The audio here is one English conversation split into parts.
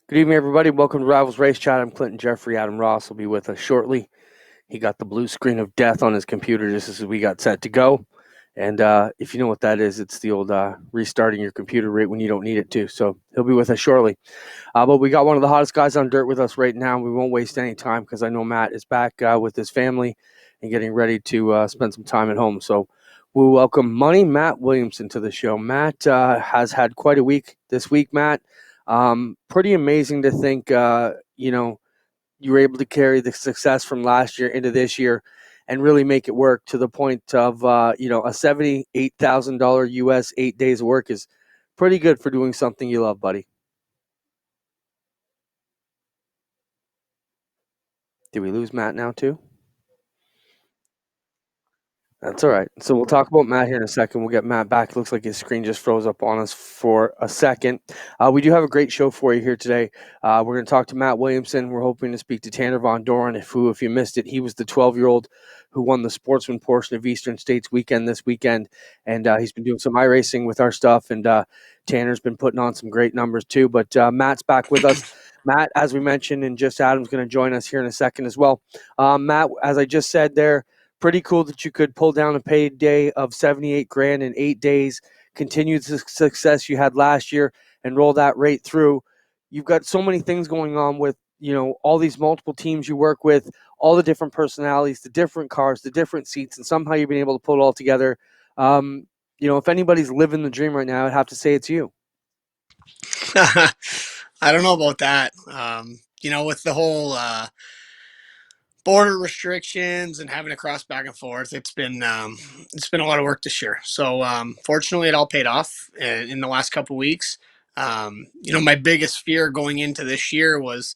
Good evening, everybody. Welcome to Rivalz Race Chat. I'm Clinton Geoffrey. Adam Ross will be with us shortly. He got the blue screen of death on his computer just as we got set to go. And if you know what that is, it's the old restarting your computer right when you don't need it to. So he'll be with us shortly. But we got one of the hottest guys on dirt with us right now. We won't waste any time because I know Matt is back with his family and getting ready to spend some time at home. So we'll welcome Money Matt Williamson to the show. Matt has had quite a week this week, Matt. Pretty amazing to think, you were able to carry the success from last year into this year and really make it work to the point of, a $78,000 US 8 days of work is pretty good for doing something you love, buddy. Did we lose Matt now too? That's all right. So we'll talk about Matt here in a second. We'll get Matt back. It looks like his screen just froze up on us for a second. We do have a great show for you here today. We're going to talk to Matt Williamson. We're hoping to speak to Tanner Van Doren, if you missed it, he was the 12-year-old who won the sportsman portion of Eastern States weekend this weekend. And he's been doing some iRacing with our stuff. And Tanner's been putting on some great numbers too. But Matt's back with us. Matt, as we mentioned, and just Adam's going to join us here in a second as well. Matt, as I just said there, pretty cool that you could pull down a payday of 78 grand in 8 days, continue the success you had last year, and roll that right through. You've got so many things going on with, all these multiple teams you work with, all the different personalities, the different cars, the different seats, and somehow you've been able to pull it all together. If anybody's living the dream right now, I'd have to say it's you. I don't know about that. With the whole border restrictions and having to cross back and forth, it's been a lot of work this year. So fortunately, it all paid off in the last couple of weeks. My biggest fear going into this year was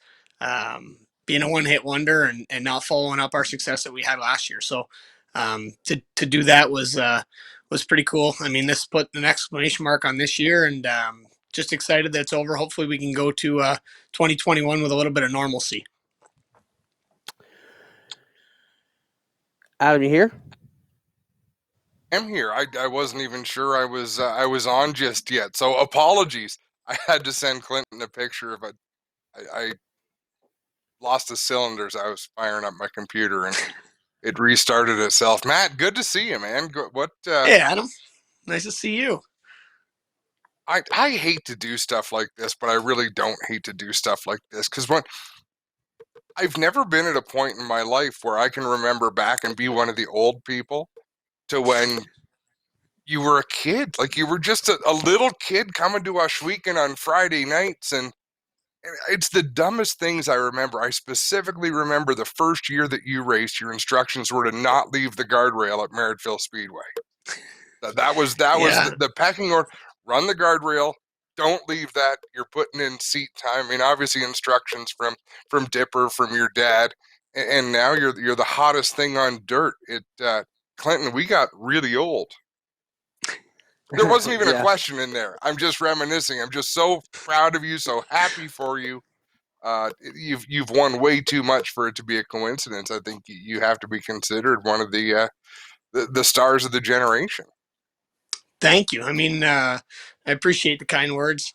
being a one-hit wonder and not following up our success that we had last year. So to do that was pretty cool. I mean, this put an exclamation mark on this year, and just excited that it's over. Hopefully, we can go to 2021 with a little bit of normalcy. Adam, you here? I'm here. I wasn't even sure I was on just yet. So apologies. I had to send Clinton a picture of I lost the cylinders. I was firing up my computer and it restarted itself. Matt, good to see you, man. Hey, Adam. Nice to see you. I hate to do stuff like this, but I really don't hate to do stuff like this because I've never been at a point in my life where I can remember back and be one of the old people to when you were a kid. Like you were just a little kid coming to Ashweekon on Friday nights, and it's the dumbest things I remember. I specifically remember the first year that you raced, your instructions were to not leave the guardrail at Merrittville Speedway. That was Yeah. the pecking order. Run the guardrail. Don't leave that. You're putting in seat time. I mean, obviously instructions from Dipper, from your dad, and now you're the hottest thing on dirt. Clinton, we got really old. There wasn't even a Yeah. question in there. I'm just reminiscing. I'm just so proud of you, so happy for you. You've won way too much for it to be a coincidence. I think you have to be considered one of the stars of the generation. Thank you. I mean, I appreciate the kind words.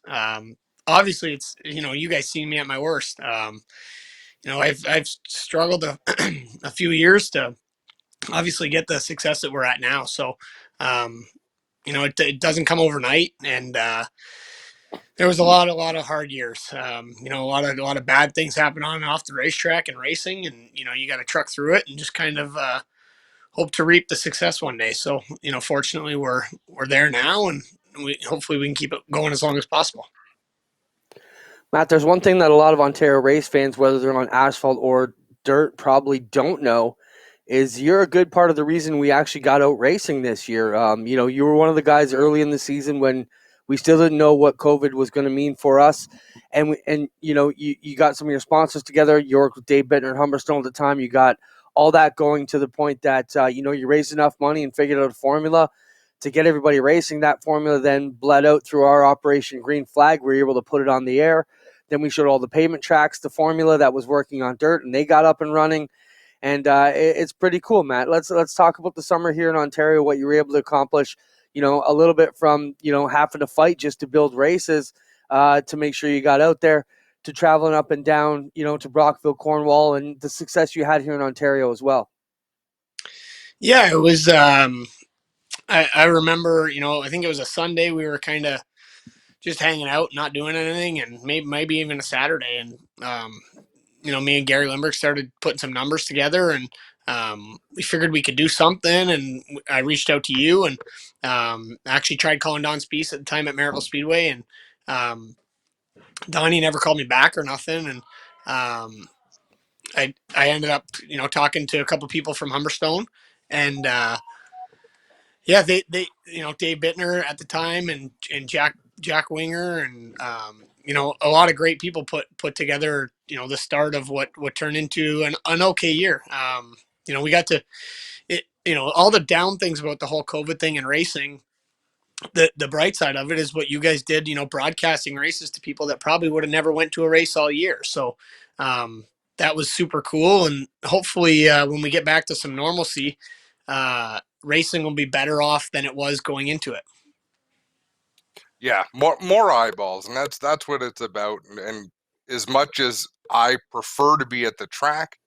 Obviously, it's you guys seen me at my worst. I've struggled a few years to obviously get the success that we're at now. So, it doesn't come overnight, and there was a lot of hard years. A lot of bad things happen on and off the racetrack and racing, and you got to truck through it and just kind of hope to reap the success one day. So, fortunately, we're there now, and hopefully we can keep it going as long as possible. Matt, there's one thing that a lot of Ontario race fans, whether they're on asphalt or dirt, probably don't know is you're a good part of the reason we actually got out racing this year. You were one of the guys early in the season when we still didn't know what COVID was going to mean for us. You got some of your sponsors together, York, Dave Bittner, and Humberstone at the time. You got all that going to the point that, you raised enough money and figured out a formula to get everybody racing. That formula then bled out through our Operation Green Flag. We were able to put it on the air. Then we showed all the pavement tracks, the formula that was working on dirt, and they got up and running. And it's pretty cool, Matt. Let's talk about the summer here in Ontario, what you were able to accomplish, a little bit from, having to fight just to build races to make sure you got out there. to traveling up and down, to Brockville, Cornwall, and the success you had here in Ontario as well. Yeah, it was. I remember, I think it was a Sunday. We were kind of just hanging out, not doing anything, and maybe even a Saturday. And me and Gary Limburg started putting some numbers together, and we figured we could do something. And I reached out to you, and actually tried calling Don Spies at the time at Maryville Speedway, and Donnie never called me back or nothing. And I ended up talking to a couple people from Humberstone, and yeah, they Dave Bittner at the time, and Jack Winger, and a lot of great people put together the start of what turned into an okay year. We got to all the down things about the whole COVID thing and racing. The bright side of it is what you guys did, broadcasting races to people that probably would have never went to a race all year. So that was super cool, and hopefully when we get back to some normalcy, racing will be better off than it was going into it. Yeah, more eyeballs, and that's what it's about. And as much as I prefer to be at the track,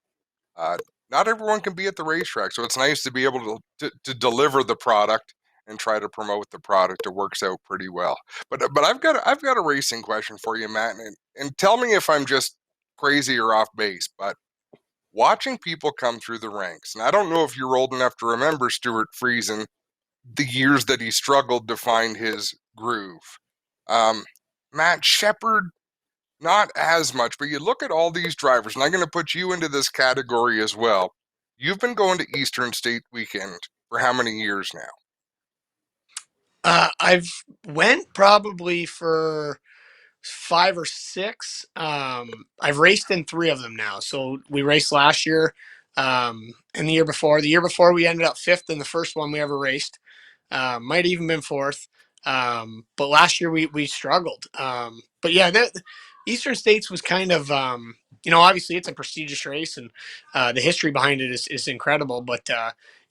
not everyone can be at the racetrack. So it's nice to be able to deliver the product and try to promote the product. It works out pretty well. But I've got a racing question for you, Matt, and tell me if I'm just crazy or off base. But watching people come through the ranks, and I don't know if you're old enough to remember Stuart Friesen, the years that he struggled to find his groove. Matt Shepard, not as much, but you look at all these drivers, and I'm going to put you into this category as well. You've been going to Eastern State Weekend for how many years now? I've went probably for 5 or 6. I've raced in 3 of them now. So we raced last year, and the year before. The year before we ended up 5th in the first one we ever raced. Might have even been 4th. But last year we struggled. But yeah, Eastern States was kind of obviously it's a prestigious race, and the history behind it is incredible. But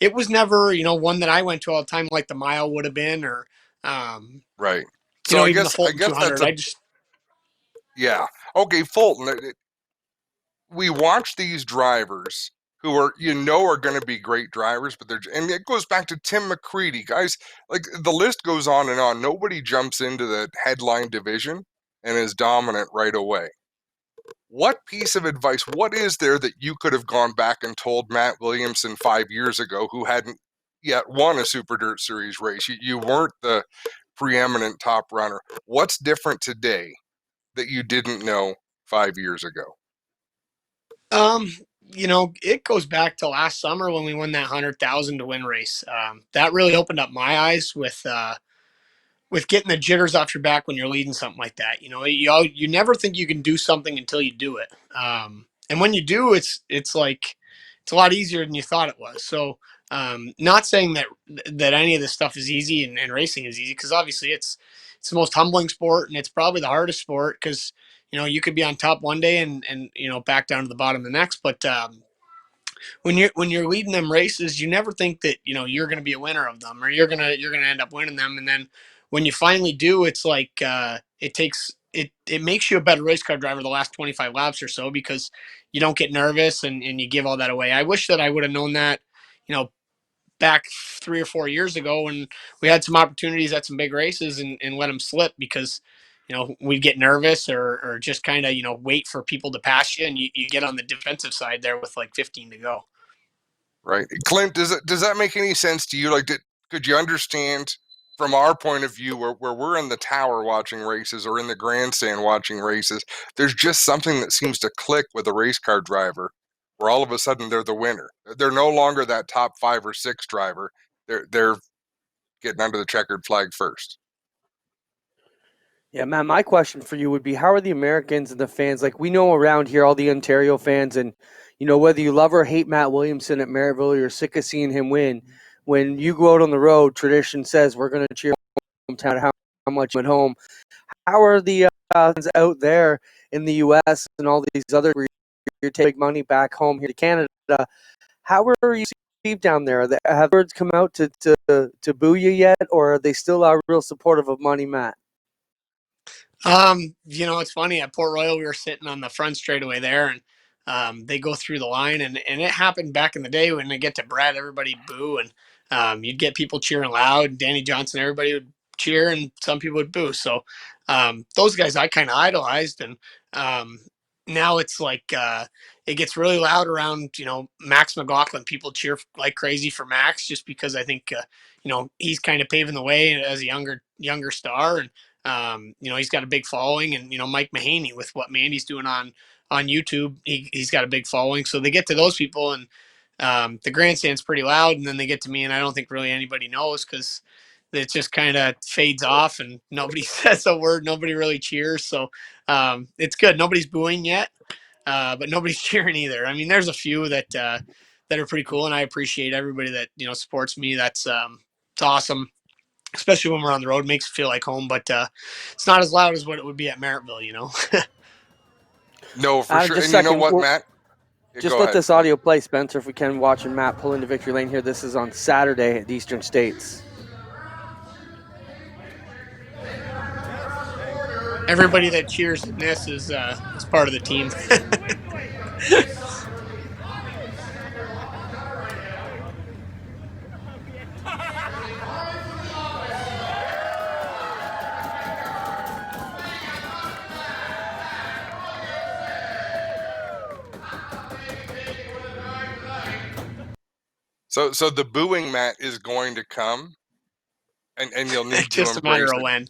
it was never one that I went to all the time, like the mile would have been, or Right. So even the Fulton guess 200. Yeah. Okay, Fulton. We watch these drivers who are going to be great drivers, but and it goes back to Tim McCready, guys. Like the list goes on and on. Nobody jumps into the headline division and is dominant right away. What piece of advice, what is there that you could have gone back and told Matt Williamson 5 years ago, who hadn't yet won a Super Dirt Series race? You weren't the preeminent top runner. What's different today that you didn't know 5 years ago? It goes back to last summer when we won that 100,000 to win race. That really opened up my eyes with getting the jitters off your back when you're leading something like that. You never think you can do something until you do it. And when you do, it's like it's a lot easier than you thought it was. So, not saying that any of this stuff is easy and racing is easy, because obviously it's the most humbling sport, and it's probably the hardest sport, because you could be on top one day and back down to the bottom the next. But when you're leading them races, you never think that you're going to be a winner of them, or you're gonna end up winning them. And then when you finally do, it's like it makes you a better race car driver the last 25 laps or so, because you don't get nervous and you give all that away. I wish that I would have known that back 3 or 4 years ago when we had some opportunities at some big races, and let them slip, because we'd get nervous, or just kind of wait for people to pass you, and you get on the defensive side there with like 15 to go. Right. Clint, does that make any sense to you? Like, could you understand from our point of view, where we're in the tower watching races or in the grandstand watching races, there's just something that seems to click with a race car driver, where all of a sudden they're the winner. They're no longer that top 5 or 6 driver. They're getting under the checkered flag first. Yeah, man, my question for you would be, how are the Americans and the fans? Like, we know around here, all the Ontario fans, and, whether you love or hate Matt Williamson at Maryville, or you're sick of seeing him win, when you go out on the road, tradition says we're going to cheer hometown, how much you went home. How are the fans out there in the U.S. and all these other where you're taking money back home here to Canada? How are you received down there? Have birds come out to boo you yet, or are they still real supportive of Money Matt? It's funny at Port Royal, we were sitting on the front straightaway there, and they go through the line, and it happened back in the day when they get to Brett, everybody boo, and you'd get people cheering loud. Danny Johnson, everybody would cheer, and some people would boo. So those guys I kind of idolized, and um, now it's like it gets really loud around Max McLaughlin. People cheer like crazy for Max just because I think he's kind of paving the way as a younger star, and he's got a big following, and Mike Mahaney with what Mandy's doing on YouTube, he's got a big following. So they get to those people, and the grandstand's pretty loud, and then they get to me, and I don't think really anybody knows because it just kind of fades off, and nobody says a word, nobody really cheers. So it's good. Nobody's booing yet, but nobody's cheering either. I mean, there's a few that are pretty cool, and I appreciate everybody that supports me. That's it's awesome, especially when we're on the road. It makes it feel like home, but it's not as loud as what it would be at Merrittville. No, for sure. Just And you know second, what, Matt? Yeah, just go let ahead. this audio play, Spencer, if we can, watching Matt pull into victory lane here. This is on Saturday at the Eastern States. Everybody that cheers in this is part of the team. So the booing, Matt, is going to come, and you'll need to Just a matter embrace of it. when.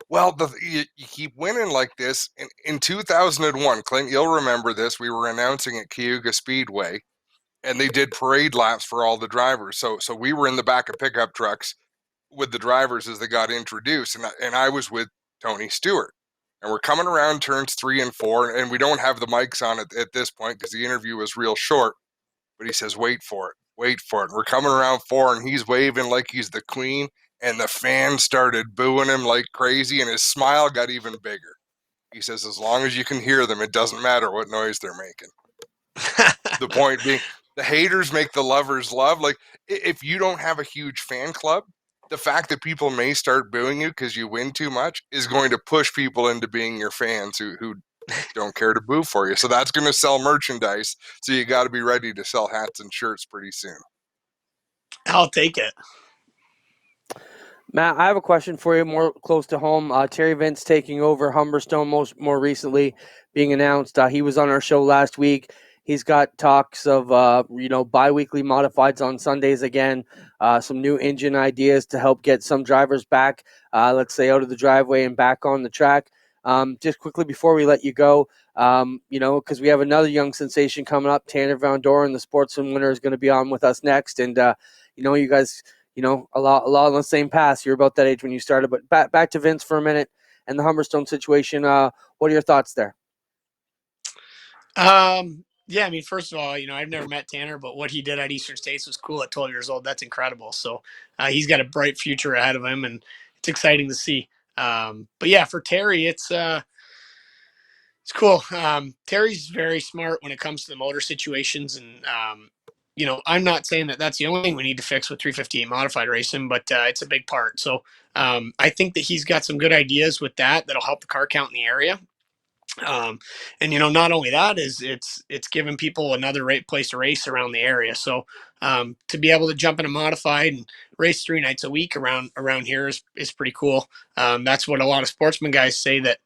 Well, you keep winning like this. In 2001, Clint, you'll remember this. We were announcing at Cayuga Speedway, and they did parade laps for all the drivers. So we were in the back of pickup trucks with the drivers as they got introduced, and I was with Tony Stewart. And we're coming around turns 3 and 4, and we don't have the mics on at this point because the interview was real short. But he says, wait for it, wait for it. And we're coming around 4, and he's waving like he's the queen, and the fans started booing him like crazy, and his smile got even bigger. He says, as long as you can hear them, it doesn't matter what noise they're making. The point being, the haters make the lovers love. Like, if you don't have a huge fan club, the fact that people may start booing you because you win too much is going to push people into being your fans who don't care to boo for you. So that's going to sell merchandise. So you got to be ready to sell hats and shirts pretty soon. I'll take it. Matt, I have a question for you, more close to home. Terry Vince taking over Humberstone more recently, being announced. He was on our show last week. He's got talks of bi-weekly modifieds on Sundays again. Some new engine ideas to help get some drivers back, let's say, out of the driveway and back on the track. Just quickly before we let you go, because we have another young sensation coming up, Tanner Van Doren, the Sportsman winner, is going to be on with us next, and you guys. A lot on the same path. You're about that age when you started. But back to Vince for a minute and the Humberstone situation. What are your thoughts there? Yeah, I mean, first of all, I've never met Tanner, but what he did at Eastern States was cool at 12 years old. That's incredible. So he's got a bright future ahead of him, and it's exciting to see. But yeah, for Terry, it's cool. Terry's very smart when it comes to the motor situations, and I'm not saying that that's the only thing we need to fix with 358 modified racing, but it's a big part. So I think that he's got some good ideas with that'll help the car count in the area. And not only that is it's giving people another place to race around the area. So to be able to jump in a modified and race 3 nights a week around here is pretty cool. That's what a lot of sportsman guys say, that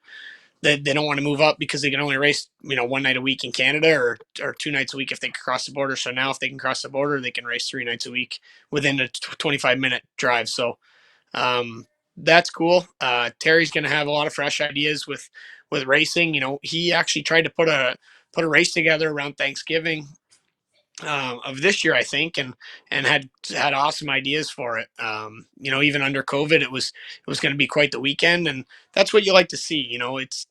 they don't want to move up because they can only race 1 night a week in Canada, or 2 nights a week if they can cross the border. So now if they can cross the border, they can race 3 nights a week within a 25-minute drive. So that's cool. Terry's going to have a lot of fresh ideas with racing. He actually tried to put a race together around Thanksgiving of this year, I think, and had awesome ideas for it. Even under COVID, it was going to be quite the weekend, and that's what you like to see. It's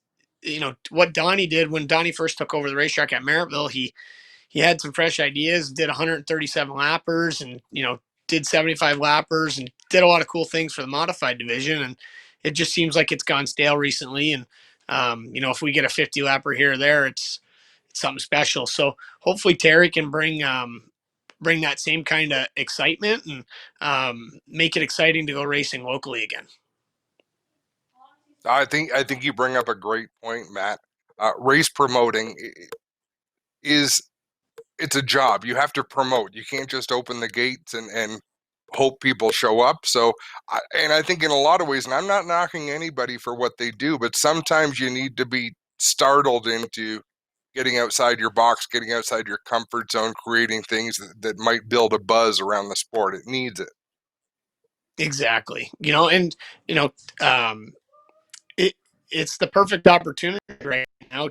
what Donnie did when Donnie first took over the racetrack at Merrittville. He had some fresh ideas, did 137 lappers, and did 75 lappers, and did a lot of cool things for the modified division. And it just seems like it's gone stale recently. And if we get a 50 lapper here or there, it's something special. So hopefully Terry can bring that same kind of excitement, and make it exciting to go racing locally again. I think you bring up a great point, Matt. Race promoting is it's a job. You have to promote. You can't just open the gates and hope people show up. So, I think in a lot of ways, and I'm not knocking anybody for what they do, but sometimes you need to be startled into getting outside your box, getting outside your comfort zone, creating things that might build a buzz around the sport. It needs it. Exactly. And um, it it's the perfect opportunity right now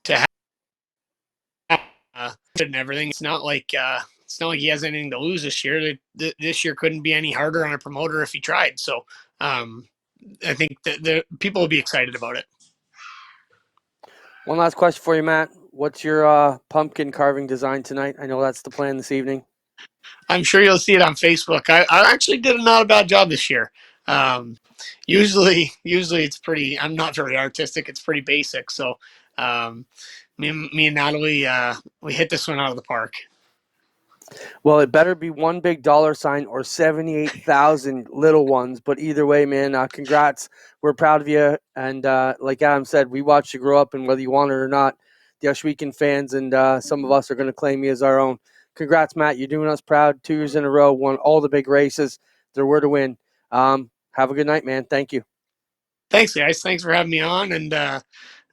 to have and everything. It's not like he has anything to lose this year. This year couldn't be any harder on a promoter if he tried. So I think that the people will be excited about it. One last question for you, Matt. What's your pumpkin carving design tonight? I know that's the plan this evening. I'm sure you'll see it on Facebook. I actually did not a bad job this year. Usually it's pretty. I'm not very artistic. It's pretty basic. So me and Natalie, we hit this one out of the park. Well, it better be one big dollar sign or 78,000 little ones. But either way, man, congrats. We're proud of you. And like Adam said, we watched you grow up, and whether you want it or not, the Ashweekend fans and some of us are going to claim you as our own. Congrats, Matt. You're doing us proud. 2 years in a row, won all the big races. There were to win. Have a good night, man. Thank you. Thanks, guys. Thanks for having me on. And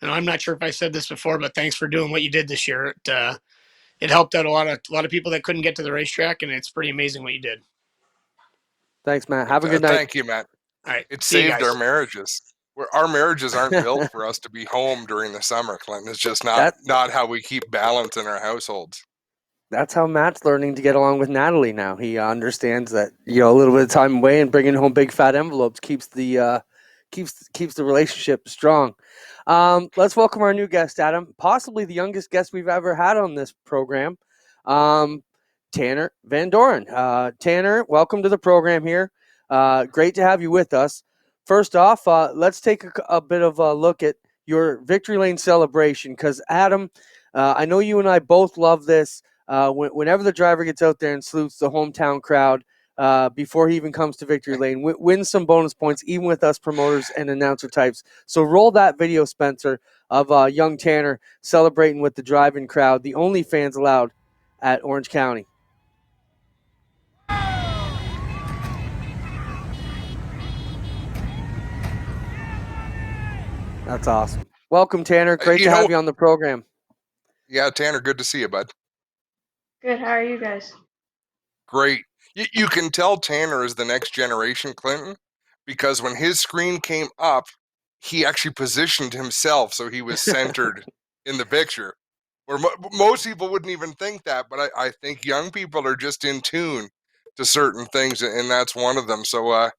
I'm not sure if I said this before, but thanks for doing what you did this year. It helped out a lot of people that couldn't get to the racetrack, and it's pretty amazing what you did. Thanks, Matt. Have a good night. Thank you, Matt. All right. It See you saved guys. our marriages. Our marriages aren't built for us to be home during the summer, Clinton. It's just not how we keep balance in our households. That's how Matt's learning to get along with Natalie now. He understands that a little bit of time away and bringing home big fat envelopes keeps the relationship strong. Let's welcome our new guest, Adam. Possibly the youngest guest we've ever had on this program, Tanner Van Doren. Tanner, welcome to the program here. Great to have you with us. First off, let's take a bit of a look at your victory lane celebration because Adam, I know you and I both love this. Whenever the driver gets out there and salutes the hometown crowd before he even comes to victory lane, wins some bonus points, even with us promoters and announcer types. So roll that video, Spencer, of young Tanner celebrating with the driving crowd, the only fans allowed at Orange County. That's awesome. Welcome, Tanner. Great to have you on the program. Yeah, Tanner, good to see you, bud. Good. How are you guys? Great. You can tell Tanner is the next generation, Clinton, because when his screen came up, he actually positioned himself so he was centered in the picture. Where most people wouldn't even think that, but I think young people are just in tune to certain things, and that's one of them. So,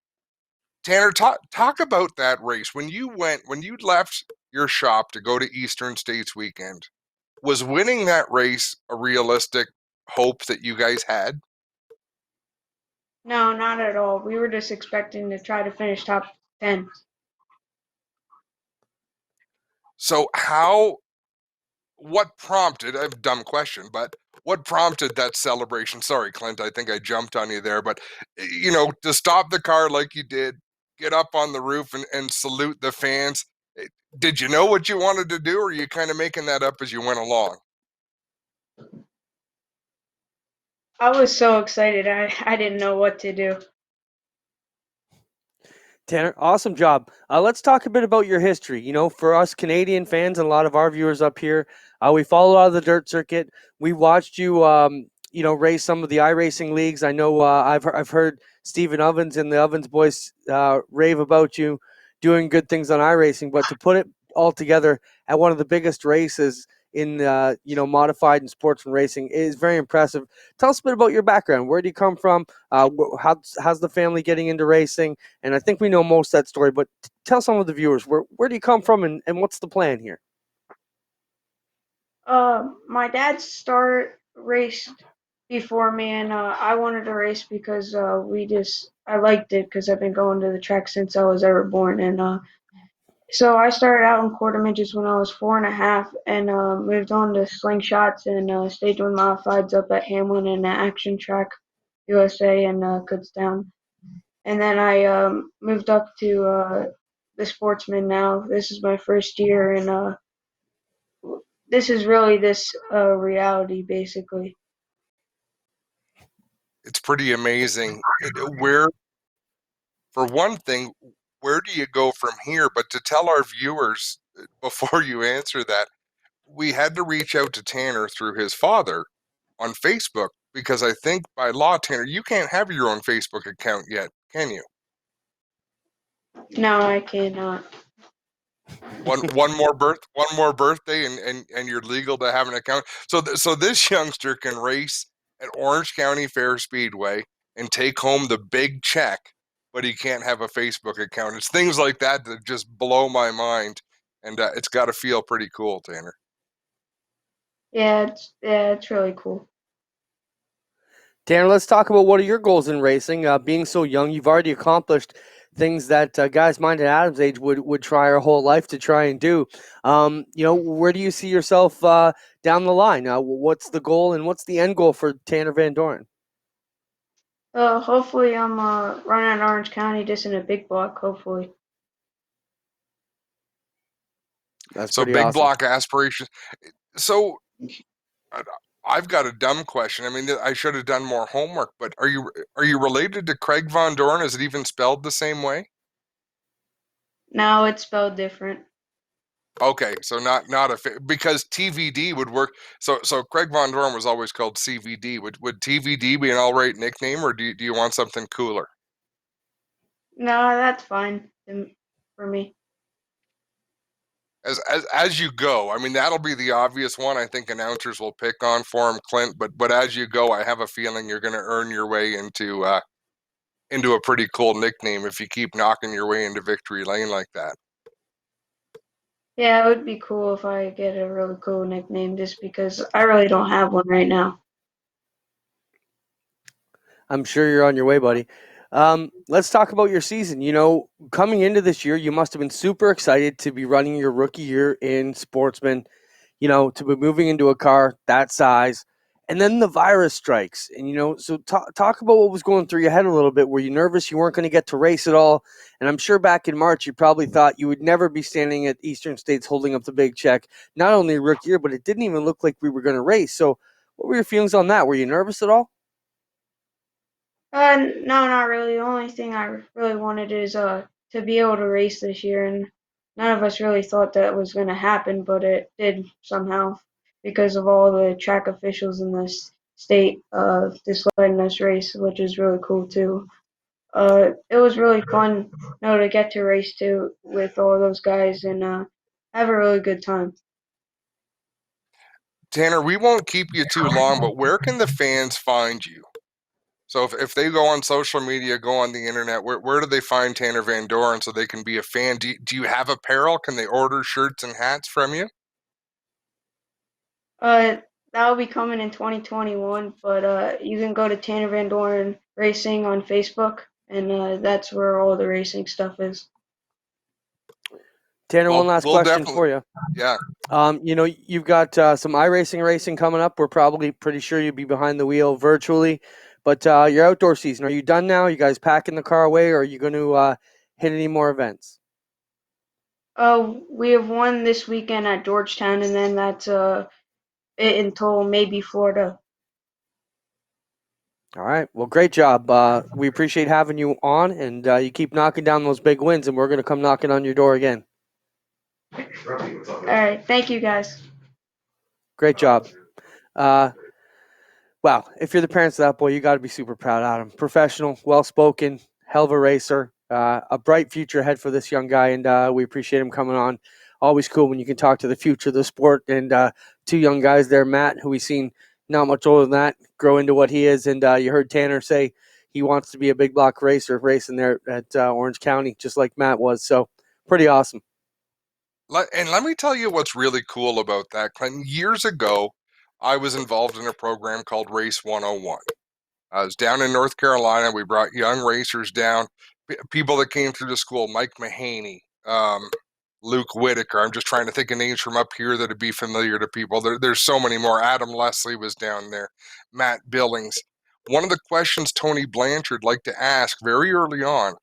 Tanner, talk about that race. When you left your shop to go to Eastern States weekend, was winning that race a realistic hope that you guys had? No, not at all. We were just expecting to try to finish top 10. So what prompted, a dumb question, but what prompted that celebration? Sorry, Clint, I think I jumped on you there, but to stop the car like you did, get up on the roof and salute the fans. Did you know what you wanted to do, or are you kind of making that up as you went along? I was so excited. I didn't know what to do. Tanner, awesome job. Let's talk a bit about your history. For us Canadian fans and a lot of our viewers up here, we follow a lot of the dirt circuit. We watched you, race some of the iRacing leagues. I know I've heard Stephen Ovens and the Ovens boys rave about you doing good things on iRacing, but to put it all together at one of the biggest races in modified and sportsman racing is very impressive. Tell us a bit about your background. Where do you come from? How's the family getting into racing? And I think we know most of that story, but tell some of the viewers where do you come from and what's the plan here? My dad raced before me, and I wanted to race because I liked it because I've been going to the track since I was ever born, and so I started out in quarter midgets when I was 4.5, and moved on to slingshots and stayed doing modifieds up at Hamlin and Action Track USA and Kutztown. And then I moved up to the sportsman now. This is my first year, and this is really this reality basically. It's pretty amazing. Where, for one thing, where do you go from here? But to tell our viewers before you answer that, we had to reach out to Tanner through his father on Facebook because I think by law, Tanner, you can't have your own Facebook account yet, can you? No, I cannot. One more birthday, and you're legal to have an account. So this youngster can race at Orange County Fair Speedway and take home the big check, but he can't have a Facebook account. It's things like that that just blow my mind, and it's got to feel pretty cool, Tanner. Yeah, it's really cool. Tanner, let's talk about what are your goals in racing. Being so young, you've already accomplished things that guys minded Adam's age would try our whole life to try and do. Where do you see yourself down the line? What's the goal and what's the end goal for Tanner Van Doren? Hopefully I'm running in Orange County just in a big block, hopefully. That's So pretty big awesome. block aspirations. So I've got a dumb question. I mean, I should have done more homework, but are you related to Craig Van Doren? Is it even spelled the same way? Now it's spelled different. Okay, so not because TVD would work. So Craig Van Doren was always called CVD. Would TVD be an all right nickname, or do you want something cooler? No, that's fine for me. As you go, I mean that'll be the obvious one. I think announcers will pick on for him, Clint. But as you go, I have a feeling you're going to earn your way into a pretty cool nickname if you keep knocking your way into victory lane like that. Yeah, it would be cool if I get a really cool nickname just because I really don't have one right now. I'm sure you're on your way, buddy. Let's talk about your season. Coming into this year, you must have been super excited to be running your rookie year in Sportsman, to be moving into a car that size. And then the virus strikes. And, so talk about what was going through your head a little bit. Were you nervous you weren't going to get to race at all? And I'm sure back in March, you probably thought you would never be standing at Eastern States holding up the big check. Not only rookie year, but it didn't even look like we were going to race. So what were your feelings on that? Were you nervous at all? No, not really. The only thing I really wanted is to be able to race this year, and none of us really thought that was going to happen, but it did somehow because of all the track officials in this state just letting us race, which is really cool too. It was really fun, to get to race too with all those guys and have a really good time. Tanner, we won't keep you too long, but where can the fans find you? So if they go on social media, go on the internet, where do they find Tanner Van Doren so they can be a fan? Do you have apparel? Can they order shirts and hats from you? That'll be coming in 2021, but you can go to Tanner Van Doren Racing on Facebook, and that's where all the racing stuff is. Tanner, one Well, last we'll question definitely, for you. yeah. You've got some iRacing racing coming up. We're probably pretty sure you'll be behind the wheel virtually. But your outdoor season, are you done now? You guys packing the car away, or are you going to hit any more events? We have one this weekend at Georgetown, and then that's it until maybe Florida. All right. Well, great job. We appreciate having you on, and you keep knocking down those big wins, and we're going to come knocking on your door again. All right, thank you guys. Great job. Wow, if you're the parents of that boy, you got to be super proud of him. Professional, well-spoken, hell of a racer, a bright future ahead for this young guy, and we appreciate him coming on. Always cool when you can talk to the future of the sport, and two young guys there, Matt, who we've seen not much older than that, grow into what he is, and you heard Tanner say he wants to be a big block racer, racing there at Orange County, just like Matt was, so pretty awesome. And let me tell you what's really cool about that, Clinton. Years ago, I was involved in a program called Race 101. I was down in North Carolina. We brought young racers down, people that came through the school, Mike Mahaney, Luke Whitaker. I'm just trying to think of names from up here that would be familiar to people. There's so many more. Adam Leslie was down there, Matt Billings. One of the questions Tony Blanchard liked to ask very early on,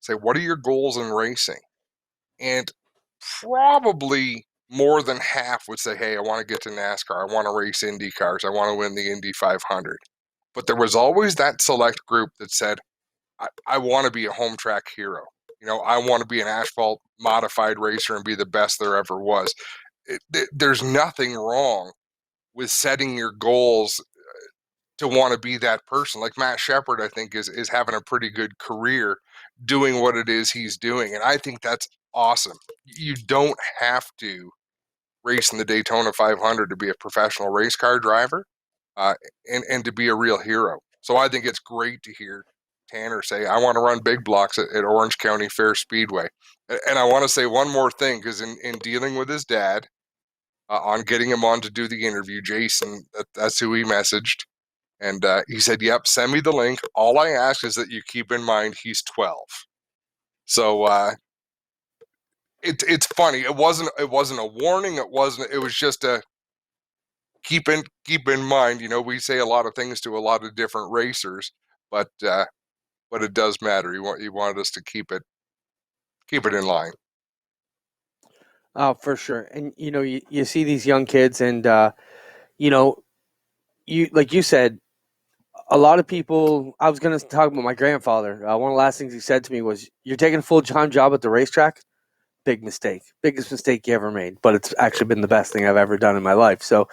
say, what are your goals in racing? And probably more than half would say, hey, I want to get to NASCAR. I want to race Indy cars. I want to win the Indy 500. But there was always that select group that said, I want to be a home track hero. I want to be an asphalt modified racer and be the best there ever was. There's nothing wrong with setting your goals to want to be that person. Like Matt Shepard, I think, is having a pretty good career doing what it is he's doing. And I think that's awesome. You don't have to race in the Daytona 500 to be a professional race car driver and to be a real hero. So I think it's great to hear Tanner say, I want to run big blocks at Orange County Fair Speedway. And I want to say one more thing, because in dealing with his dad, on getting him on to do the interview, Jason, that's who he messaged. And he said, yep, send me the link. All I ask is that you keep in mind he's 12. So it's funny. It wasn't a warning. It was just a keep in mind. We say a lot of things to a lot of different racers, but it does matter. He wanted us to keep it in line. Oh, for sure. And you see these young kids, and you like you said, a lot of people. I was going to talk about my grandfather. One of the last things he said to me was, "You're taking a full-time job at the racetrack." Big mistake, biggest mistake you ever made, but it's actually been the best thing I've ever done in my life. So,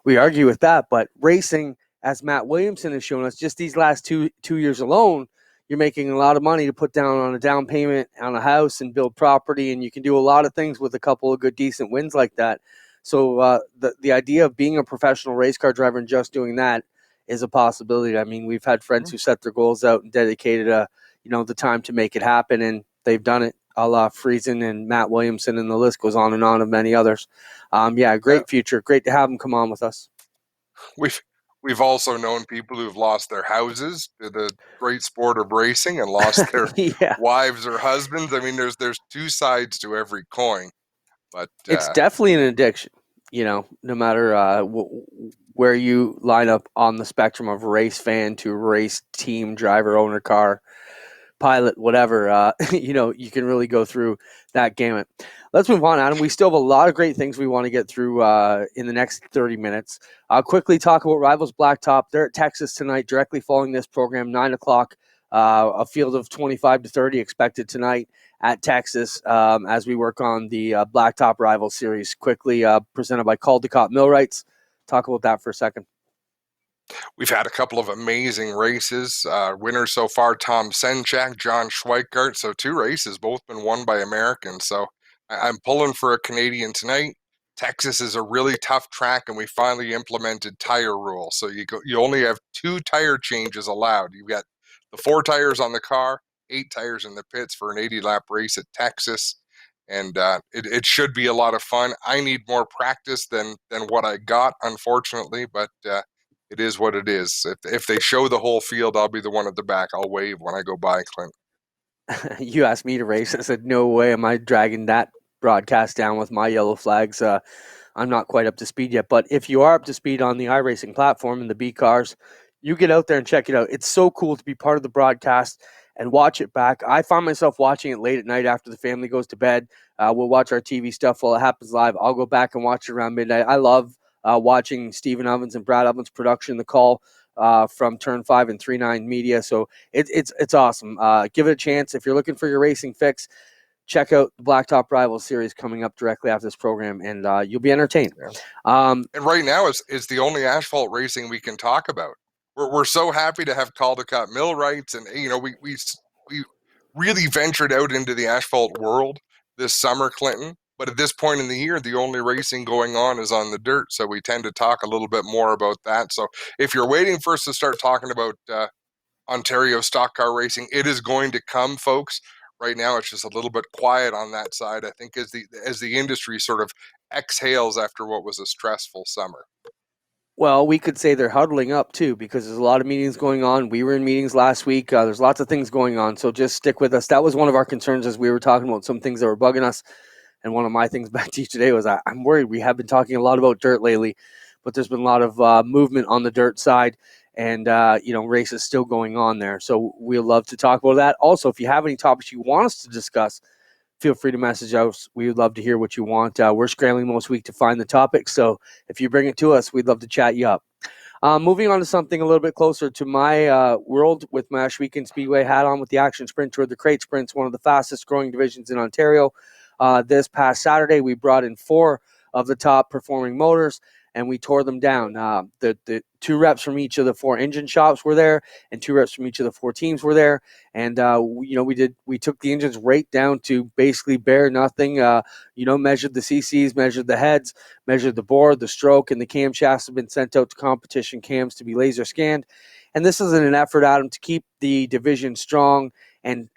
we argue with that, but racing, as Matt Williamson has shown us, just these last two years alone, you're making a lot of money to put down on a down payment on a house and build property, and you can do a lot of things with a couple of good, decent wins like that. So the idea of being a professional race car driver and just doing that is a possibility. I mean, we've had friends who set their goals out and dedicated the time to make it happen, and they've done it. A la Friesen and Matt Williamson, and the list goes on and on of many others. Great future. Great to have them come on with us. We've also known people who've lost their houses to the great sport of racing and lost their wives or husbands. I mean, there's two sides to every coin, but it's definitely an addiction. No matter where you line up on the spectrum of race fan to race team, driver, owner, car, pilot, whatever, you can really go through that gamut. Let's move on, Adam. We still have a lot of great things we want to get through in the next 30 minutes. I'll quickly talk about Rivalz Blacktop. They're at Texas tonight, directly following this program, 9 o'clock. A field of 25 to 30 expected tonight at Texas as we work on the Blacktop Rivalz series. Quickly presented by Caldecott Millwrights. Talk about that for a second. We've had a couple of amazing races. Winners so far, Tom Senchak, John Schweikart. So 2 races, both been won by Americans. So I'm pulling for a Canadian tonight. Texas is a really tough track, and we finally implemented tire rules. So you only have 2 tire changes allowed. You've got the 4 tires on the car, 8 tires in the pits for an 80-lap race at Texas. And it should be a lot of fun. I need more practice than what I got, unfortunately, but it is what it is. If they show the whole field, I'll be the one at the back. I'll wave when I go by, Clint. You asked me to race. I said, no way am I dragging that broadcast down with my yellow flags. I'm not quite up to speed yet. But if you are up to speed on the iRacing platform and the B cars, you get out there and check it out. It's so cool to be part of the broadcast and watch it back. I find myself watching it late at night after the family goes to bed. We'll watch our TV stuff while it happens live. I'll go back and watch it around midnight. I love watching Stephen Ovens and Brad Ovens' production, the call from Turn 5 and 3-9 Media. So it's awesome. Give it a chance. If you're looking for your racing fix, check out the Blacktop Rivalz series coming up directly after this program, and you'll be entertained. And right now is the only asphalt racing we can talk about. We're so happy to have Caldecott Millwrights, and we really ventured out into the asphalt world this summer, Clinton. But at this point in the year, the only racing going on is on the dirt, so we tend to talk a little bit more about that. So if you're waiting for us to start talking about Ontario stock car racing, it is going to come, folks. Right now, it's just a little bit quiet on that side, I think, as the industry sort of exhales after what was a stressful summer. Well, we could say they're huddling up, too, because there's a lot of meetings going on. We were in meetings last week. There's lots of things going on, so just stick with us. That was one of our concerns as we were talking about some things that were bugging us. And one of my things back to you today was I'm worried. We have been talking a lot about dirt lately, but there's been a lot of movement on the dirt side, and races still going on there. So we'd love to talk about that. Also, if you have any topics you want us to discuss, feel free to message us. We would love to hear what you want. We're scrambling most week to find the topics, so if you bring it to us, we'd love to chat you up. Moving on to something a little bit closer to my world with my Weekend Speedway hat on with the Action Sprint Tour. The Crate Sprint's one of the fastest growing divisions in Ontario. This past Saturday, we brought in 4 of the top performing motors, and we tore them down. The 2 reps from each of the 4 engine shops were there, and 2 reps from each of the 4 teams were there. And we took the engines right down to basically bare nothing. Measured the CCs, measured the heads, measured the board, the stroke, and the camshafts have been sent out to competition cams to be laser scanned. And this is in an effort, Adam, to keep the division strong and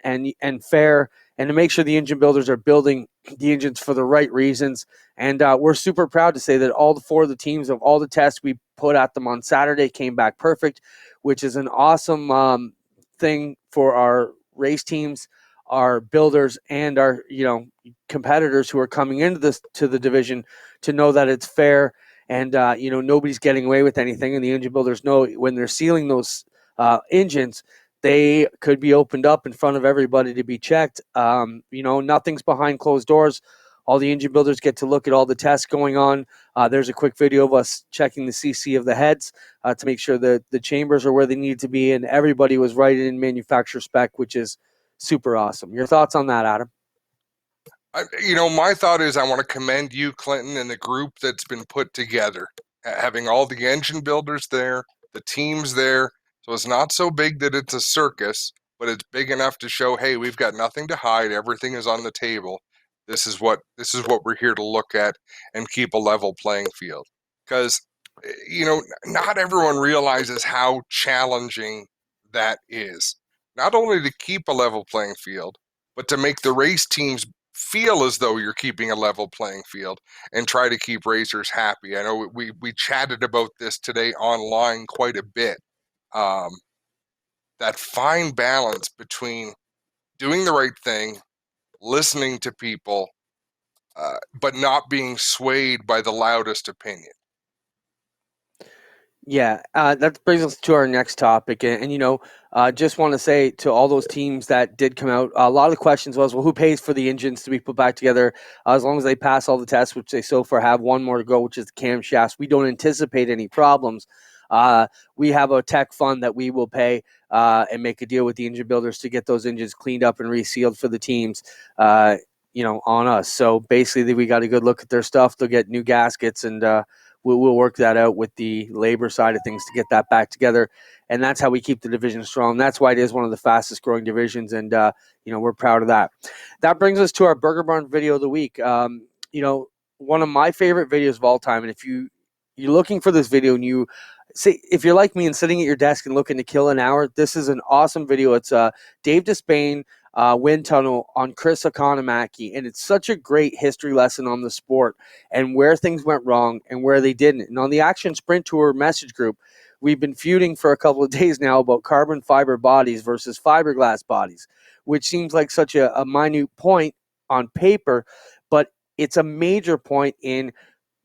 fair, and to make sure the engine builders are building the engines for the right reasons. And we're super proud to say that all 4 of the teams of all the tests we put at them on Saturday came back perfect, which is an awesome thing for our race teams, our builders, and our competitors who are coming into the division to know that it's fair and nobody's getting away with anything. And the engine builders know when they're sealing those engines, they could be opened up in front of everybody to be checked. Nothing's behind closed doors. All the engine builders get to look at all the tests going on. There's a quick video of us checking the CC of the heads to make sure that the chambers are where they need to be, and everybody was right in manufacturer spec, which is super awesome. Your thoughts on that, Adam? My thought is I want to commend you, Clinton, and the group that's been put together, having all the engine builders there, the teams there. So it's not so big that it's a circus, but it's big enough to show, hey, we've got nothing to hide. Everything is on the table. This is what we're here to look at and keep a level playing field. Because, not everyone realizes how challenging that is. Not only to keep a level playing field, but to make the race teams feel as though you're keeping a level playing field and try to keep racers happy. I know we chatted about this today online quite a bit. That fine balance between doing the right thing, listening to people, but not being swayed by the loudest opinion. Yeah, that brings us to our next topic. And just want to say to all those teams that did come out, a lot of the questions was, well, who pays for the engines to be put back together? As long as they pass all the tests, which they so far have, 1 more to go, which is the camshafts. We don't anticipate any problems. We have a tech fund that we will pay and make a deal with the engine builders to get those engines cleaned up and resealed for the teams, on us. So basically, we got a good look at their stuff. They'll get new gaskets, and we'll work that out with the labor side of things to get that back together. And that's how we keep the division strong. That's why it is one of the fastest growing divisions. And, we're proud of that. That brings us to our Burger Barn video of the week. One of my favorite videos of all time. And if you're looking for this video and you say, if you're like me and sitting at your desk and looking to kill an hour, this is an awesome video. It's Dave Despain, wind tunnel on Chris Economaki, and it's such a great history lesson on the sport and where things went wrong and where they didn't. And on the Action Sprint Tour message group, we've been feuding for a couple of days now about carbon fiber bodies versus fiberglass bodies, which seems like such a minute point on paper, but it's a major point in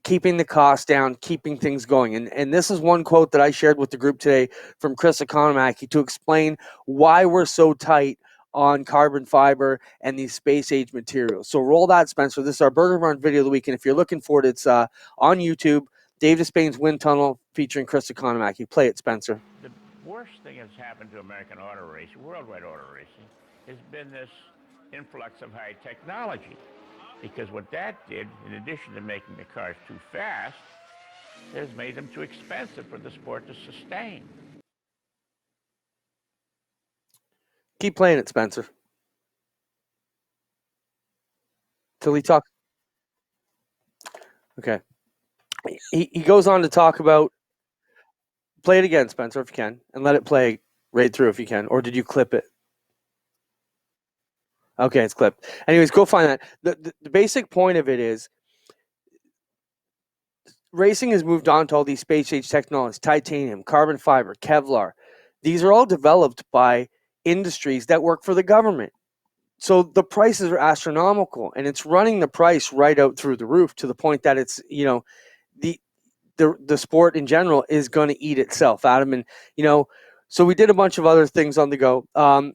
keeping the cost down, keeping things going. And this is one quote that I shared with the group today from Chris Economaki to explain why we're so tight on carbon fiber and these space age materials. So roll that, Spencer. This is our Burger Barn video of the week. And if you're looking for it, it's on YouTube, Dave Despain's Wind Tunnel featuring Chris Economaki. Play it, Spencer. The worst thing that's happened to American auto racing, worldwide auto racing, has been this influx of high technology. Because what that did, in addition to making the cars too fast, has made them too expensive for the sport to sustain. Keep playing it, Spencer. Till he talks. Okay. He goes on to talk about. Play it again, Spencer, if you can, and let it play right through if you can. Or did you clip it? Okay, it's clipped. Anyways, go find that. The basic point of it is racing has moved on to all these space age technologies, titanium, carbon fiber, Kevlar. These are all developed by industries that work for the government. So the prices are astronomical, and it's running the price right out through the roof to the point that it's, the sport in general is going to eat itself, Adam. And, so we did a bunch of other things on the go.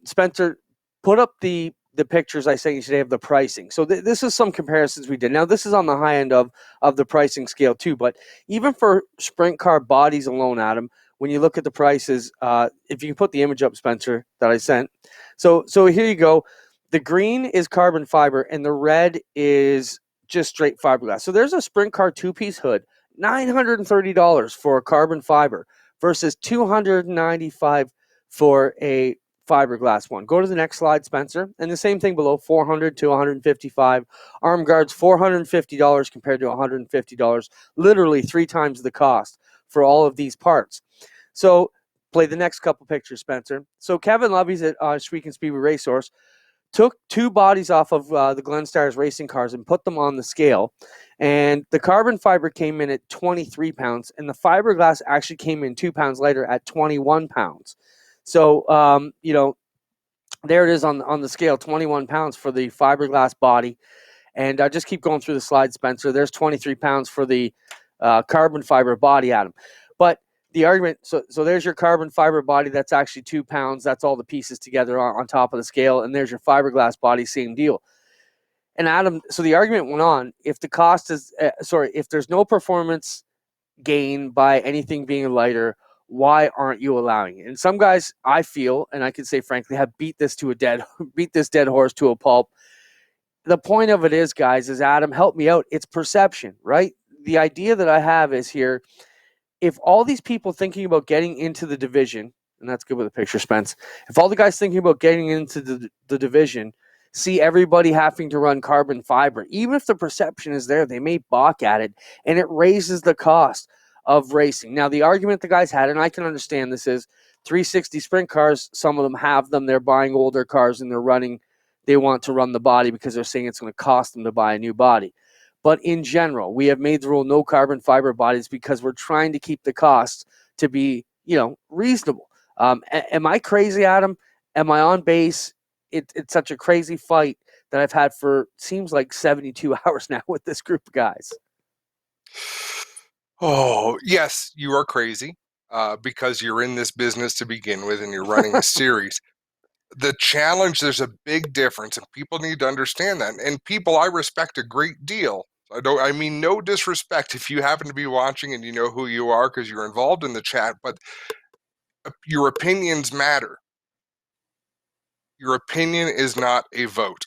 Spencer, put up the the pictures I sent you today of the pricing. So this is some comparisons we did. Now, this is on the high end of the pricing scale too, but even for sprint car bodies alone, Adam, when you look at the prices, if you can put the image up, Spencer, that I sent. So here you go. The green is carbon fiber and the red is just straight fiberglass. So there's a sprint car two-piece hood, $930 for a carbon fiber versus $295 for a fiberglass one. Go to the next slide, Spencer. And the same thing below, $400 to $155. Arm guards, $450 compared to $150, literally 3 times the cost for all of these parts. So play the next couple pictures, Spencer. So Kevin Lovey's at Shweek Speedway Racehorse took 2 bodies off of the Glen Stars racing cars and put them on the scale. And the carbon fiber came in at 23 pounds, and the fiberglass actually came in 2 pounds lighter at 21 pounds. So, there it is on the scale, 21 pounds for the fiberglass body. And just keep going through the slide, Spencer. There's 23 pounds for the carbon fiber body, Adam. But the argument, so there's your carbon fiber body. That's actually 2 pounds. That's all the pieces together on top of the scale. And there's your fiberglass body, same deal. And Adam, so the argument went on, if the cost is, if there's no performance gain by anything being lighter, why aren't you allowing it? And some guys, I feel, and I can say frankly, have beat this dead horse to a pulp. The point of it is, guys, is Adam, help me out. It's perception, right? The idea that I have is here, if all these people thinking about getting into the division, and that's good with the picture, Spence, if all the guys thinking about getting into the division see everybody having to run carbon fiber, even if the perception is there, they may balk at it, and it raises the cost of racing. Now, the argument the guys had, and I can understand this, is 360 sprint cars, some of them have them, they're buying older cars and they want to run the body because they're saying it's going to cost them to buy a new body. But in general, we have made the rule no carbon fiber bodies because we're trying to keep the costs to be, reasonable. Am I crazy, Adam? Am I on base? It's such a crazy fight that I've had for, seems like 72 hours now with this group of guys. Oh, yes, you are crazy because you're in this business to begin with and you're running a series. The challenge, there's a big difference, and people need to understand that. And people I respect a great deal. I mean no disrespect if you happen to be watching and you know who you are because you're involved in the chat, but your opinions matter. Your opinion is not a vote.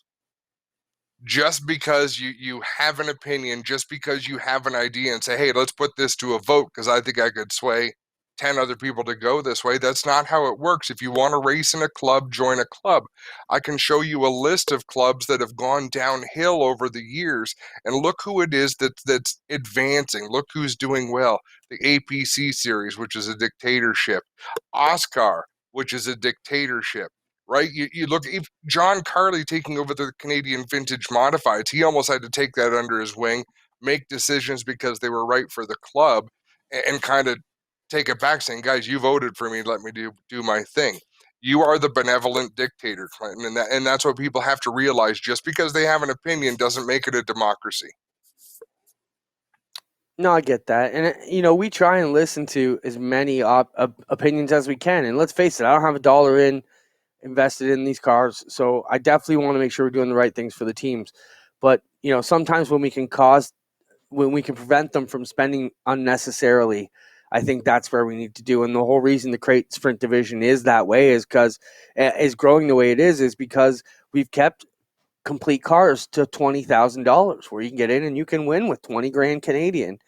Just because you have an opinion, just because you have an idea and say, hey, let's put this to a vote because I think I could sway 10 other people to go this way. That's not how it works. If you want to race in a club, join a club. I can show you a list of clubs that have gone downhill over the years, and look who it is that's advancing. Look who's doing well. The APC series, which is a dictatorship. Oscar, which is a dictatorship. Right? You look, if John Carley taking over the Canadian Vintage Modifieds, he almost had to take that under his wing, make decisions because they were right for the club, and kind of take it back saying, guys, you voted for me, let me do my thing. You are the benevolent dictator, Clinton, and that's what people have to realize. Just because they have an opinion doesn't make it a democracy. No, I get that. And, we try and listen to as many opinions as we can. And let's face it, I don't have a dollar invested in these cars. So I definitely want to make sure we're doing the right things for the teams. But, sometimes when we can prevent them from spending unnecessarily, I think that's where we need to do. And the whole reason the crate sprint division is that way is growing the way it is because we've kept complete cars to $20,000 where you can get in and you can win with 20 grand Canadian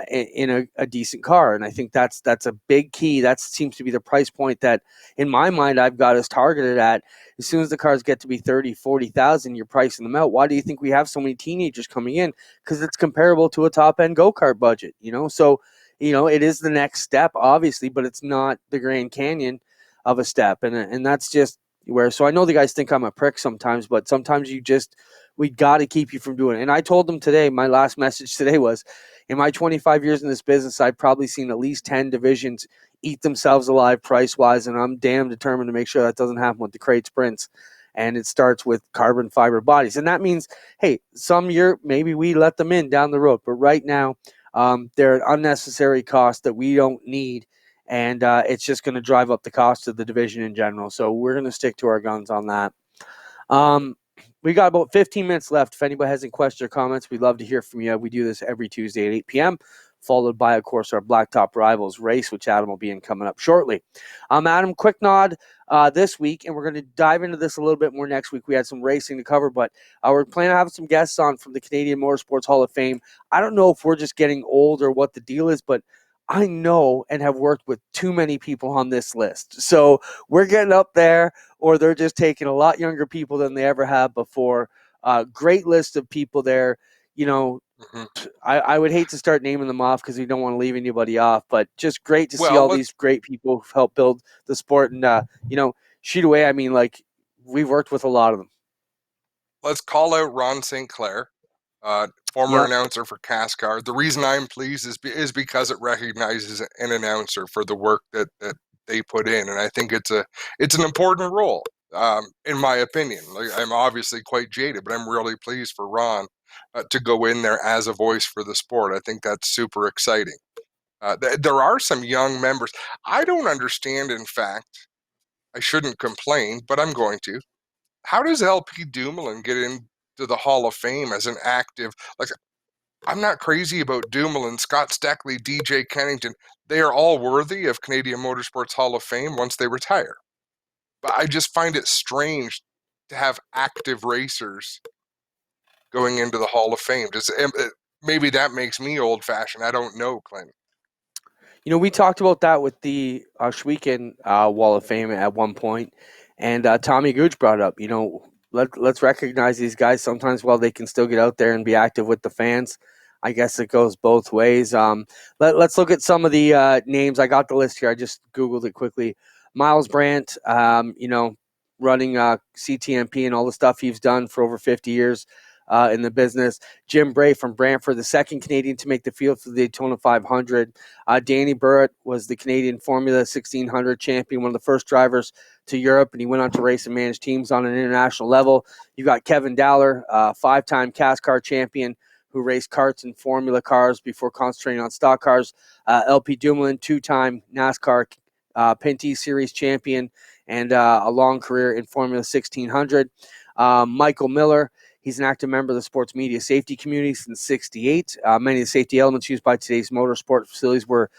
in a decent car. And I think that's a big key. That seems to be the price point that in my mind I've got us targeted at. As soon as the cars get to be 30, 40,000, you're pricing them out. Why do you think we have so many teenagers coming in? Because it's comparable to a top end go-kart budget, so it is the next step obviously, but it's not the Grand Canyon of a step. And that's just so I know the guys think I'm a prick sometimes, but sometimes we got to keep you from doing it. And I told them today, my last message today was, in my 25 years in this business, I've probably seen at least 10 divisions eat themselves alive price-wise, and I'm damn determined to make sure that doesn't happen with the crate sprints. And it starts with carbon fiber bodies. And that means, hey, some year maybe we let them in down the road. But right now, they're an unnecessary cost that we don't need. And it's just going to drive up the cost of the division in general. So we're going to stick to our guns on that. We got about 15 minutes left. If anybody has any questions or comments, we'd love to hear from you. We do this every Tuesday at 8 p.m., followed by, of course, our Blacktop Rivalz race, which Adam will be in coming up shortly. Adam, quick nod this week, and we're going to dive into this a little bit more next week. We had some racing to cover, but we're planning on having some guests on from the Canadian Motorsports Hall of Fame. I don't know if we're just getting old or what the deal is, but I know and have worked with too many people on this list. So we're getting up there, or they're just taking a lot younger people than they ever have before. Great list of people there. You know, I would hate to start naming them off because we don't want to leave anybody off, but just great to see all these great people who've helped build the sport. And, shoot away. I mean, like, we've worked with a lot of them. Let's call out Ron St. Clair, former announcer for CASCAR. The reason I'm pleased is because it recognizes an announcer for the work that they put in, and I think it's an important role, in my opinion. Like, I'm obviously quite jaded, but I'm really pleased for Ron to go in there as a voice for the sport. I think that's super exciting. There are some young members. I don't understand, in fact, I shouldn't complain, but I'm going to. How does LP Dumoulin get into the Hall of Fame as an active? Like, I'm not crazy about Dumoulin, Scott Steckley, DJ Kennington. They are all worthy of Canadian Motorsports Hall of Fame once they retire. But I just find it strange to have active racers going into the Hall of Fame. Maybe that makes me old-fashioned. I don't know, Clint. You know, we talked about that with the Schweeken Wall of Fame at one point, and Tommy Gooch brought up, let's recognize these guys sometimes while they can still get out there and be active with the fans. I guess it goes both ways. Let's look at some of the names. I got the list here. I just Googled it quickly. Miles Brandt, running CTMP and all the stuff he's done for over 50 years in the business. Jim Bray from Brantford, the second Canadian to make the field for the Daytona 500. Danny Burritt was the Canadian Formula 1600 champion, one of the first drivers to Europe, and he went on to race and manage teams on an international level. You've got Kevin Dowler, five-time CASCAR champion, who raced karts and Formula cars before concentrating on stock cars. LP Dumoulin, two-time NASCAR Pinty Series champion, and a long career in Formula 1600. Michael Miller, he's an active member of the sports media safety community since '68. Many of the safety elements used by today's motorsport facilities were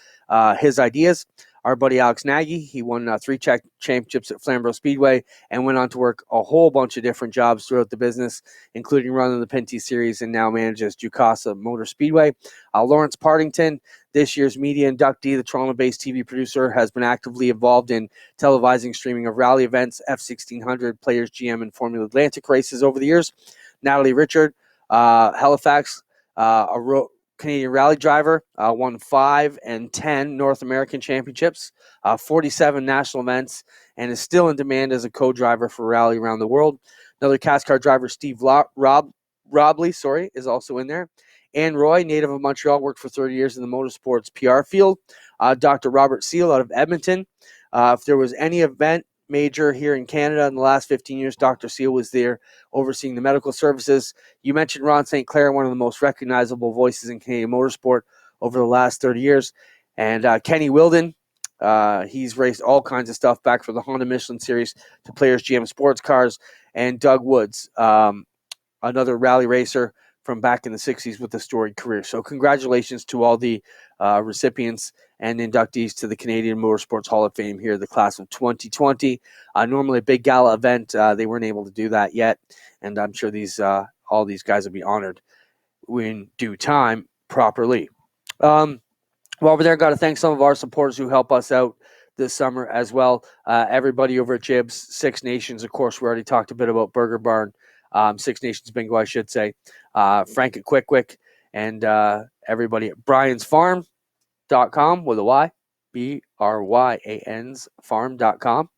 his ideas. Our buddy Alex Nagy, he won 3 championships at Flamborough Speedway and went on to work a whole bunch of different jobs throughout the business, including running the Pinty Series, and now manages Jukasa Motor Speedway. Lawrence Partington, this year's media inductee, the Toronto-based TV producer, has been actively involved in televising streaming of rally events, F1600, Players GM, and Formula Atlantic races over the years. Natalie Richard, Halifax, Canadian rally driver, won 5 and 10 North American championships, 47 national events, and is still in demand as a co-driver for rally around the world. Another CASCAR driver, Steve Robley, is also in there. Anne Roy, native of Montreal, worked for 30 years in the motorsports PR field. Dr. Robert Seal out of Edmonton. If there was any event major here in Canada in the last 15 years, Dr. Seal was there overseeing the medical services. You mentioned Ron St. Clair, one of the most recognizable voices in Canadian motorsport over the last 30 years. And Kenny Wilden, he's raced all kinds of stuff back for the Honda Michelin Series to Players GM Sports Cars. And Doug Woods, another rally racer from back in the 60s with a storied career. So congratulations to all the recipients and inductees to the Canadian Motorsports Hall of Fame here, the class of 2020. Normally a big gala event. They weren't able to do that yet, and I'm sure all these guys will be honored in due time properly. While we're there, got to thank some of our supporters who help us out this summer as well. Everybody over at Jibs, Six Nations, of course, we already talked a bit about Burger Barn. Six Nations Bingo, I should say. Frank at Quick, and everybody at Bryans.farm.com with a Y, BRYAN's farm.com.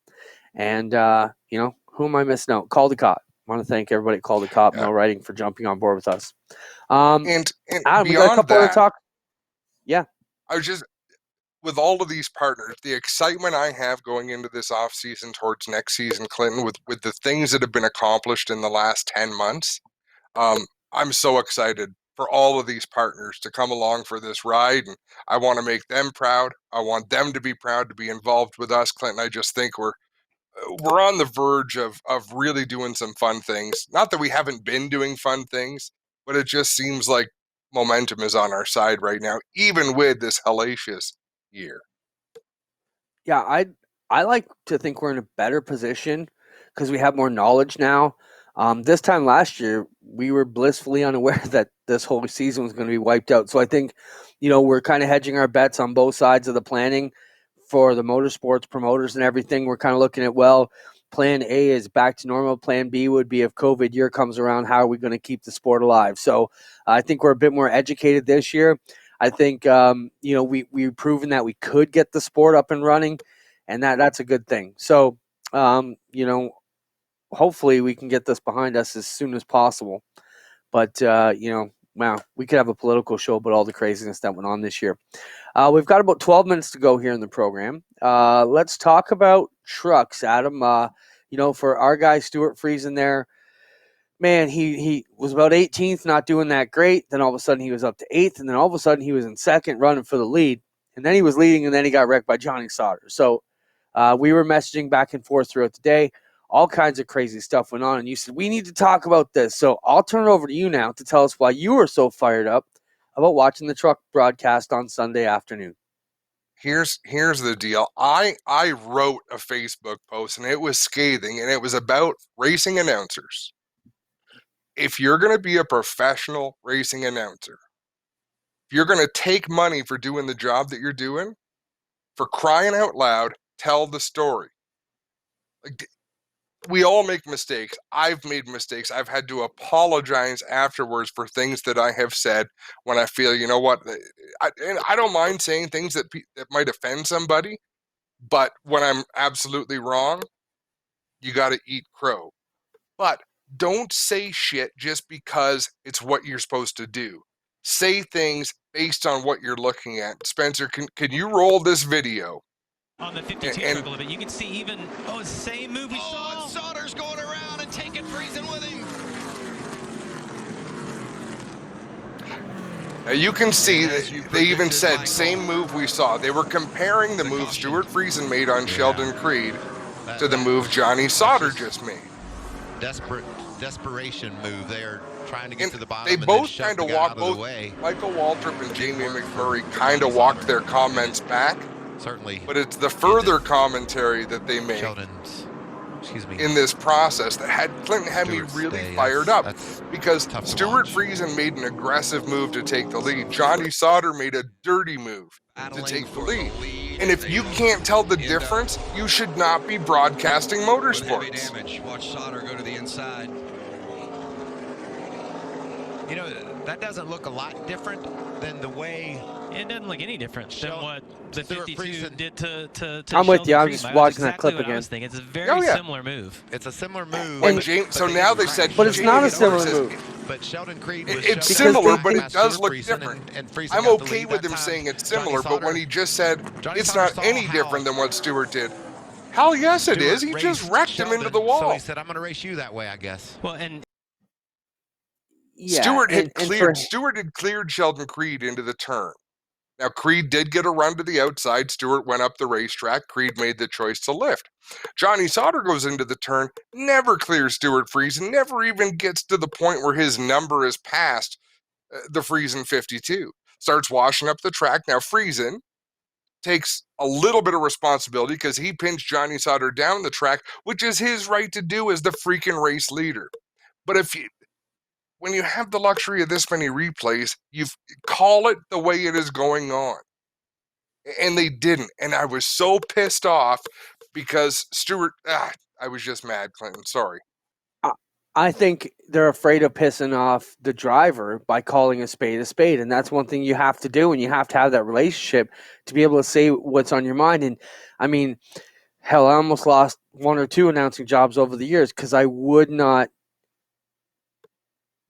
And, who am I missing out? Caldecott. I want to thank everybody at Caldecott Mill Writing for jumping on board with us. And Adam, beyond we got a couple that, other talk. Yeah. I was just, with all of these partners, the excitement I have going into this off season towards next season, Clinton, with the things that have been accomplished in the last 10 months, I'm so excited for all of these partners to come along for this ride, and I want to make them proud. I want them to be proud to be involved with us, Clinton. I just think we're we're on the verge of really doing some fun things. Not that we haven't been doing fun things, but it just seems like momentum is on our side right now, even with this hellacious year. Yeah, I like to think we're in a better position because we have more knowledge now. This time last year, we were blissfully unaware that this whole season was going to be wiped out. So I think, we're kind of hedging our bets on both sides of the planning for the motorsports promoters and everything. We're kind of looking at, well, plan A is back to normal. Plan B would be if COVID year comes around, how are we going to keep the sport alive? So I think we're a bit more educated this year. I think, we've proven that we could get the sport up and running, and that's a good thing. So, hopefully we can get this behind us as soon as possible. But, wow, we could have a political show about all the craziness that went on this year. We've got about 12 minutes to go here in the program. Let's talk about trucks, Adam. For our guy, Stuart Friesen there, man, he was about 18th, not doing that great. Then all of a sudden he was up to 8th, and then all of a sudden he was in second running for the lead. And then he was leading, and then he got wrecked by Johnny Sauter. So we were messaging back and forth throughout the day. All kinds of crazy stuff went on, and you said, we need to talk about this. So I'll turn it over to you now to tell us why you were so fired up about watching the truck broadcast on Sunday afternoon. Here's the deal. I wrote a Facebook post, and it was scathing, and it was about racing announcers. If you're going to be a professional racing announcer, if you're going to take money for doing the job that you're doing, for crying out loud, tell the story. Like, we all make mistakes. I've made mistakes. I've had to apologize afterwards for things that I have said when I feel, you know what, and I don't mind saying things that might offend somebody, but when I'm absolutely wrong, you got to eat crow. But don't say shit just because it's what you're supposed to do. Say things based on what you're looking at. Spencer, can you roll this video? On the 52 truck a little bit, you can see even, same move we saw. And Sauter's going around and taking Friesen with him. Now you can see that they even said same move we saw. They were comparing the move Stuart Friesen made on Sheldon Creed to the move Johnny Sauter just made. Desperation move. They are trying to get to the bottom. They both kind of walked, both Michael Waltrip and Jamie McMurray kind of walked their comments back. Certainly. But it's the further commentary that they made in this process that had Clinton had me really fired up, because Stuart Friesen made an aggressive move to take the lead. Johnny Sauter made a dirty move to take the lead. And if you can't tell the difference, you should not be broadcasting motorsports. Watch Sauter go to the inside. That doesn't look a lot different than the way. It doesn't look any different than what the 52 did to I'm with you. I'm just watching that clip again. It's a very similar move. It's a similar move. So now they said, but it's not a similar move. But Sheldon Creed. It's similar, but it does look different. I'm okay with him saying it's similar, but when he just said it's not any different than what Stewart did, hell yes it is. He just wrecked him into the wall. So he said, "I'm going to race you that way, I guess." Well, and yeah, Stewart had cleared Sheldon Creed into the turn. Now, Creed did get a run to the outside. Stewart went up the racetrack. Creed made the choice to lift. Johnny Sauter goes into the turn, never clears Stuart Friesen, never even gets to the point where his number is past the Friesen 52. Starts washing up the track. Now, Friesen takes a little bit of responsibility because he pinched Johnny Sauter down the track, which is his right to do as the freaking race leader. But when you have the luxury of this many replays, you call it the way it is going on. And they didn't. And I was so pissed off because Stewart, I was just mad, Clinton. Sorry. I think they're afraid of pissing off the driver by calling a spade a spade. And that's one thing you have to do. And you have to have that relationship to be able to say what's on your mind. And I mean, hell, I almost lost 1 or 2 announcing jobs over the years because I would not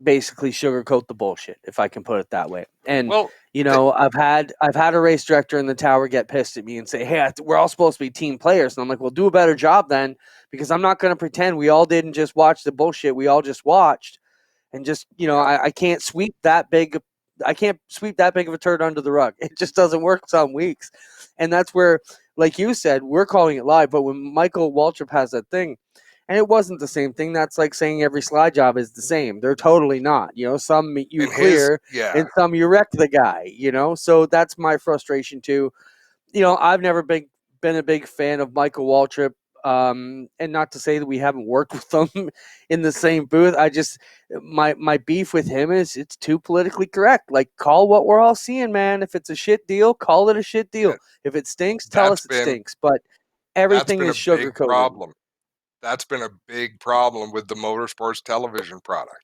basically sugarcoat the bullshit, if I can put it that way. And I've had a race director in the tower get pissed at me and say, "Hey, we're all supposed to be team players." And I'm like, "Well, do a better job then, because I'm not going to pretend we all didn't just watch the bullshit we all just watched, and just I can't sweep that big. I can't sweep that big of a turd under the rug. It just doesn't work some weeks." And that's where like you said, we're calling it live, but when Michael Waltrip has that thing, and it wasn't the same thing, that's like saying every slide job is the same. They're totally not. Some you And clear and some you wreck the guy, So that's my frustration too. I've never been a big fan of Michael Waltrip. And not to say that we haven't worked with them in the same booth. I just my beef with him is it's too politically correct. Like, call what we're all seeing, man. If it's a shit deal, call it a shit deal. If it stinks, tell us it stinks. But that's everything been is a big sugar-coated. problem. That's been a big problem with the Motorsports television product.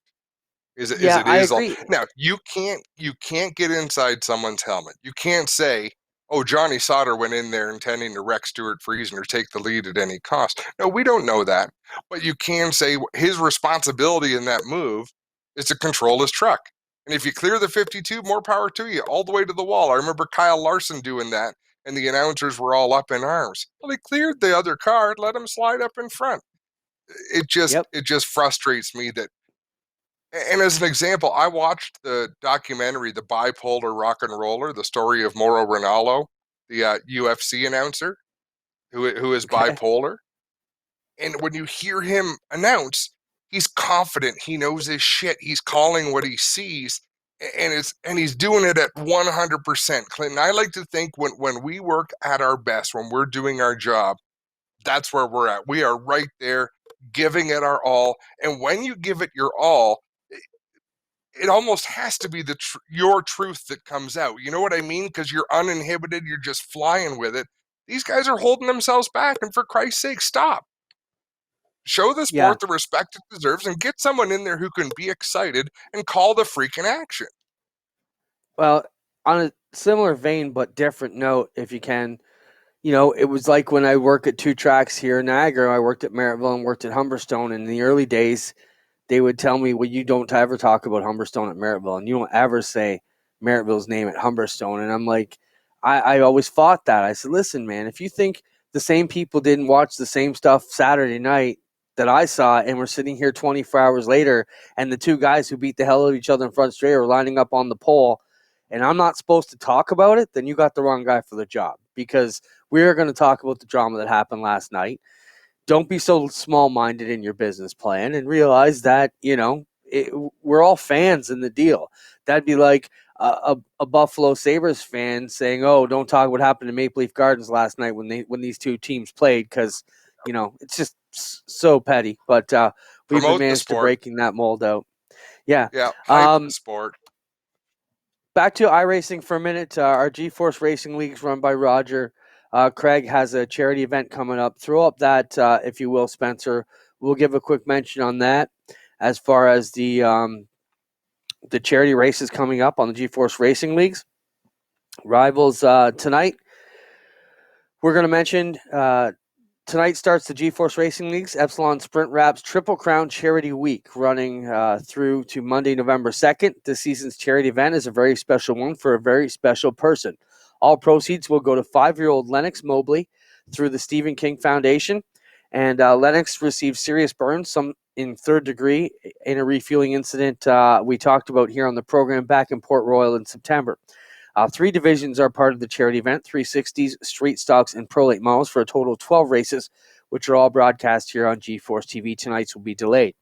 I agree. Now you can't get inside someone's helmet. You can't say, "Oh, Johnny Sauter went in there intending to wreck Stuart Friesen or take the lead at any cost." No, we don't know that, but you can say his responsibility in that move is to control his truck. And if you clear the 52, more power to you, all the way to the wall. I remember Kyle Larson doing that, and the announcers were all up in arms. Well, he cleared the other car and let him slide up in front. It just frustrates me that. And as an example, I watched the documentary, The Bipolar Rock and Roller, the story of Mauro Ranallo, the UFC announcer who is bipolar. And when you hear him announce, he's confident, he knows his shit, he's calling what he sees, and he's doing it at 100%. Clinton, I like to think when we work at our best, when we're doing our job, that's where we're at. We are right there, giving it our all. And when you give it your all, it almost has to be your truth that comes out. You know what I mean? Because you're uninhibited, you're just flying with it. These guys are holding themselves back, and for Christ's sake, stop. Show the sport the respect it deserves and get someone in there who can be excited and call the freaking action. Well, on a similar vein but different note, if you can, it was like when I work at two tracks here in Niagara. I worked at Merrittville and worked at Humberstone. In the early days, they would tell me, well, you don't ever talk about Humberstone at Merrittville, and you don't ever say Merrittville's name at Humberstone. And I'm like, I always fought that. I said, listen, man, if you think the same people didn't watch the same stuff Saturday night that I saw, and we're sitting here 24 hours later, and the two guys who beat the hell out of each other in front straight are lining up on the pole, and I'm not supposed to talk about it, then you got the wrong guy for the job, because we're going to talk about the drama that happened last night. Don't be so small-minded in your business plan and realize that, we're all fans in the deal. That'd be like a Buffalo Sabres fan saying, oh, don't talk what happened in Maple Leaf Gardens last night when these two teams played, because, it's just so petty. But we've managed to breaking that mold out. Yeah. Yeah, hype the sport. Back to iRacing for a minute. Our G-Force Racing League is run by Roger. Craig has a charity event coming up. Throw up that, if you will, Spencer. We'll give a quick mention on that as far as the charity races coming up on the G-Force Racing Leagues. Rivalz tonight. We're going to mention tonight starts the G-Force Racing Leagues Epsilon Sprint Wraps Triple Crown Charity Week, running through to Monday, November 2nd. This season's charity event is a very special one for a very special person. All proceeds will go to 5-year-old Lennox Mobley through the Stephen King Foundation. And Lennox received serious burns, some in third degree, in a refueling incident we talked about here on the program back in Port Royal in September. 3 divisions are part of the charity event: 360s, street stocks, and Pro Late models, for a total of 12 races, which are all broadcast here on G-Force TV. Tonight's will be delayed.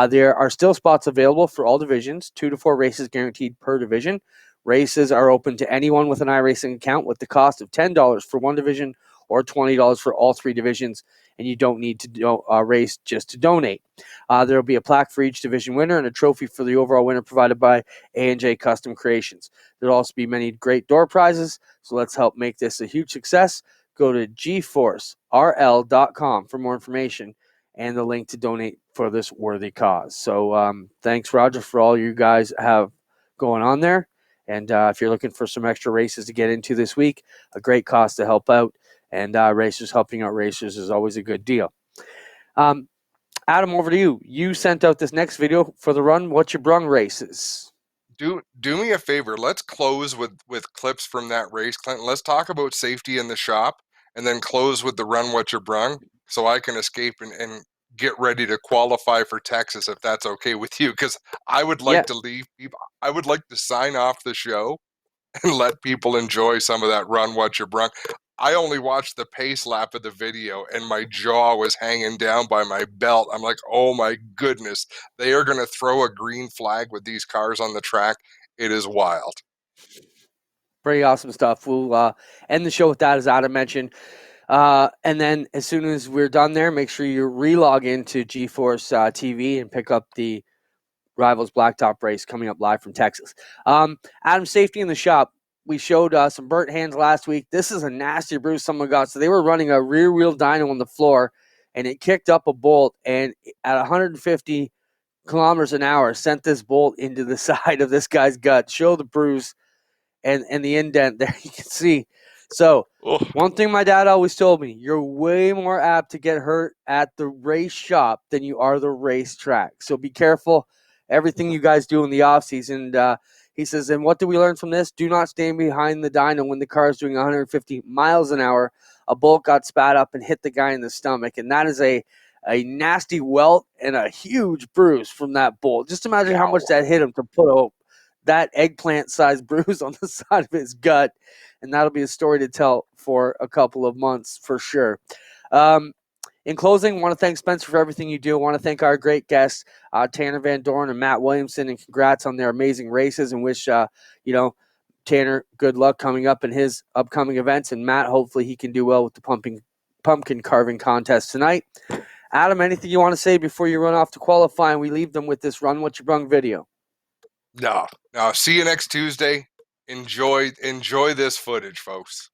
There are still spots available for all divisions, 2 to 4 races guaranteed per division. Races are open to anyone with an iRacing account, with the cost of $10 for one division or $20 for all 3 divisions, and you don't need to race just to donate. There will be a plaque for each division winner and a trophy for the overall winner provided by A&J Custom Creations. There will also be many great door prizes, so let's help make this a huge success. Go to gforcerl.com for more information and the link to donate for this worthy cause. So thanks, Roger, for all you guys have going on there. And if you're looking for some extra races to get into this week, a great cause to help out. And racers helping out racers is always a good deal. Adam, over to you. You sent out this next video for the Run What You Brung races. Do me a favor. Let's close with clips from that race, Clinton. Let's talk about safety in the shop, and then close with the Run What You Brung, so I can escape and get ready to qualify for Texas, if that's okay with you. Because I would like to leave people. I would like to sign off the show and let people enjoy some of that Run What You Brung. I only watched the pace lap of the video, and my jaw was hanging down by my belt. I'm like, oh my goodness, they are going to throw a green flag with these cars on the track. It is wild. Pretty awesome stuff. We'll end the show with that, as Adam mentioned. And then as soon as we're done there, make sure you relog into GeForce TV and pick up the Rivalz blacktop race coming up live from Texas. Adam, safety in the shop. We showed some burnt hands last week. This is a nasty bruise someone got. So they were running a rear wheel dyno on the floor, and it kicked up a bolt, and at 150 kilometers an hour sent this bolt into the side of this guy's gut. Show the bruise and the indent there, you can see. So one thing my dad always told me, you're way more apt to get hurt at the race shop than you are the racetrack. So be careful everything you guys do in the offseason. He says, and what do we learn from this? Do not stand behind the dyno when the car is doing 150 miles an hour. A bolt got spat up and hit the guy in the stomach, and that is a nasty welt and a huge bruise from that bolt. Just imagine how much that hit him to put that eggplant-sized bruise on the side of his gut, and that'll be a story to tell for a couple of months for sure. In closing, I want to thank Spencer for everything you do. I want to thank our great guests, Tanner Van Doren and Matt Williamson, and congrats on their amazing races, and wish Tanner good luck coming up in his upcoming events, and Matt, hopefully he can do well with the pumpkin carving contest tonight. Adam, anything you want to say before you run off to qualify and we leave them with this Run What You Brung video? No. See you next Tuesday. Enjoy this footage, folks.